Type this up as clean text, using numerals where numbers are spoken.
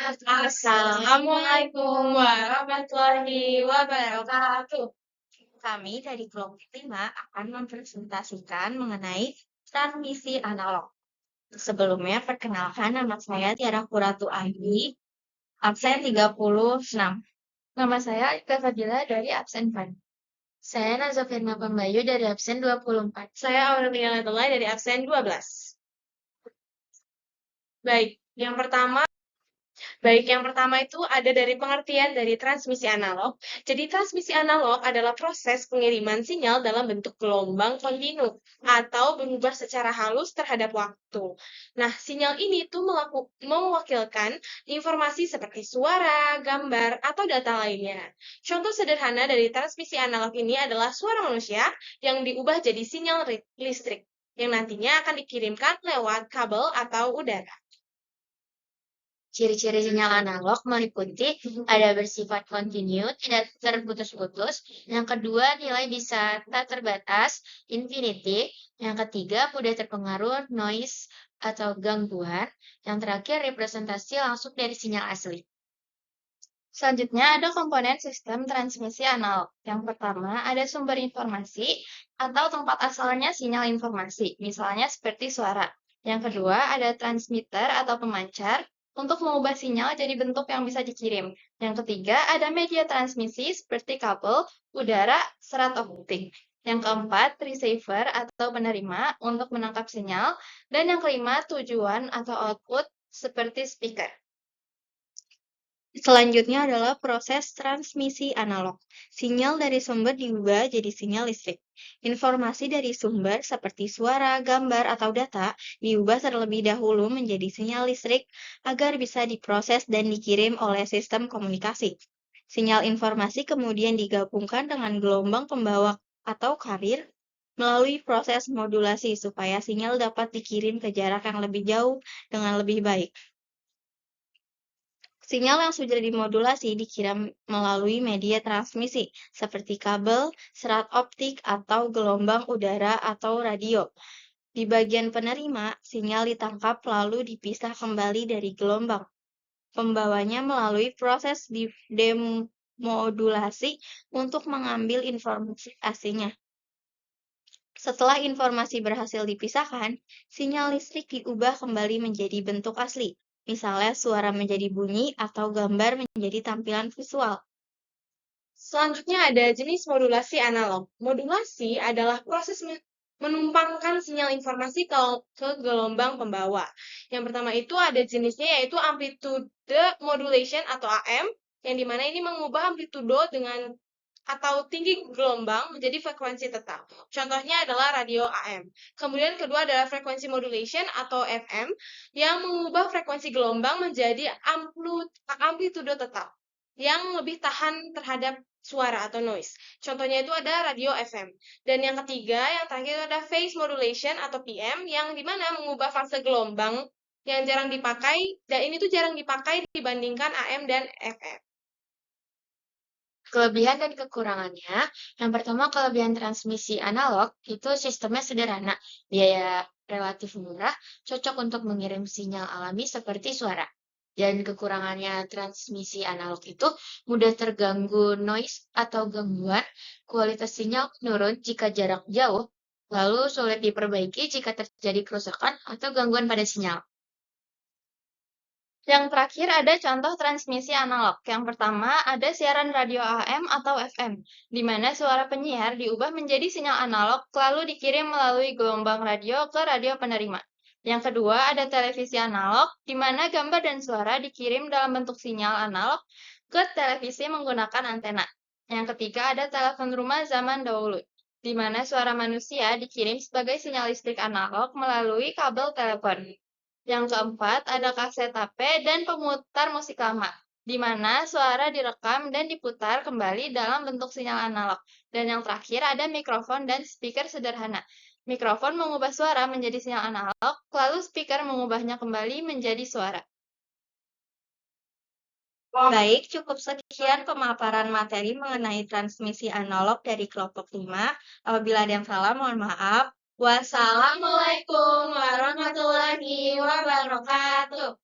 Assalamualaikum warahmatullahi wabarakatuh. Kami dari kelompok 5 akan mempresentasikan mengenai transmisi analog. Sebelumnya, perkenalkan nama saya Tiara Kuratu Andi, absen 36. Nama saya Ika Fadila dari absen 4. Saya Nazwa Firma Pembayu dari absen 24. Saya Aurelia Natullah dari absen 12. Yang pertama itu ada dari pengertian dari transmisi analog. Jadi transmisi analog adalah proses pengiriman sinyal dalam bentuk gelombang kontinu atau berubah secara halus terhadap waktu. Nah, sinyal ini tuh mewakilkan informasi seperti suara, gambar, atau data lainnya. Contoh sederhana dari transmisi analog ini adalah suara manusia yang diubah jadi sinyal listrik yang nantinya akan dikirimkan lewat kabel atau udara. Ciri-ciri sinyal analog meliputi ada bersifat kontinu, tidak terputus-putus. Yang kedua, nilai bisa tak terbatas, infinity. Yang ketiga, mudah terpengaruh noise atau gangguan. Yang terakhir, representasi langsung dari sinyal asli. Selanjutnya, ada komponen sistem transmisi analog. Yang pertama, ada sumber informasi atau tempat asalnya sinyal informasi, misalnya seperti suara. Yang kedua, ada transmitter atau pemancar untuk mengubah sinyal jadi bentuk yang bisa dikirim. Yang ketiga, ada media transmisi seperti kabel, udara, serat optik. Yang keempat, receiver atau penerima untuk menangkap sinyal. Dan yang kelima, tujuan atau output seperti speaker. Selanjutnya adalah proses transmisi analog. Sinyal dari sumber diubah jadi sinyal listrik. Informasi dari sumber seperti suara, gambar, atau data diubah terlebih dahulu menjadi sinyal listrik agar bisa diproses dan dikirim oleh sistem komunikasi. Sinyal informasi kemudian digabungkan dengan gelombang pembawa atau carrier melalui proses modulasi supaya sinyal dapat dikirim ke jarak yang lebih jauh dengan lebih baik. Sinyal yang sudah dimodulasi dikirim melalui media transmisi, seperti kabel, serat optik, atau gelombang udara atau radio. Di bagian penerima, sinyal ditangkap lalu dipisah kembali dari gelombang. Pembawanya melalui proses demodulasi untuk mengambil informasi aslinya. Setelah informasi berhasil dipisahkan, sinyal listrik diubah kembali menjadi bentuk asli. Misalnya suara menjadi bunyi atau gambar menjadi tampilan visual. Selanjutnya ada jenis modulasi analog. Modulasi adalah proses menumpangkan sinyal informasi ke gelombang pembawa. Yang pertama itu ada jenisnya yaitu amplitude modulation atau AM, yang dimana ini mengubah amplitudo dengan atau tinggi gelombang menjadi frekuensi tetap. Contohnya adalah radio AM. Kemudian kedua adalah frekuensi modulation atau FM yang mengubah frekuensi gelombang menjadi amplitudo tetap yang lebih tahan terhadap suara atau noise. Contohnya itu ada radio FM. Dan yang ketiga, yang terakhir itu ada phase modulation atau PM yang dimana mengubah fase gelombang yang jarang dipakai, dan ini tuh jarang dipakai dibandingkan AM dan FM. Kelebihan dan kekurangannya, yang pertama kelebihan transmisi analog itu sistemnya sederhana, biaya relatif murah, cocok untuk mengirim sinyal alami seperti suara. Dan kekurangannya transmisi analog itu mudah terganggu noise atau gangguan, kualitas sinyal menurun jika jarak jauh, lalu sulit diperbaiki jika terjadi kerusakan atau gangguan pada sinyal. Yang terakhir ada contoh transmisi analog. Yang pertama ada siaran radio AM atau FM, di mana suara penyiar diubah menjadi sinyal analog lalu dikirim melalui gelombang radio ke radio penerima. Yang kedua ada televisi analog, di mana gambar dan suara dikirim dalam bentuk sinyal analog ke televisi menggunakan antena. Yang ketiga ada telepon rumah zaman dahulu, di mana suara manusia dikirim sebagai sinyal listrik analog melalui kabel telepon. Yang keempat, ada kaset tape dan pemutar musik lama, di mana suara direkam dan diputar kembali dalam bentuk sinyal analog. Dan yang terakhir, ada mikrofon dan speaker sederhana. Mikrofon mengubah suara menjadi sinyal analog, lalu speaker mengubahnya kembali menjadi suara. Baik, cukup sekian pemaparan materi mengenai transmisi analog dari kelompok 5. Apabila ada yang salah, mohon maaf. Wassalamualaikum warahmatullahi wabarakatuh.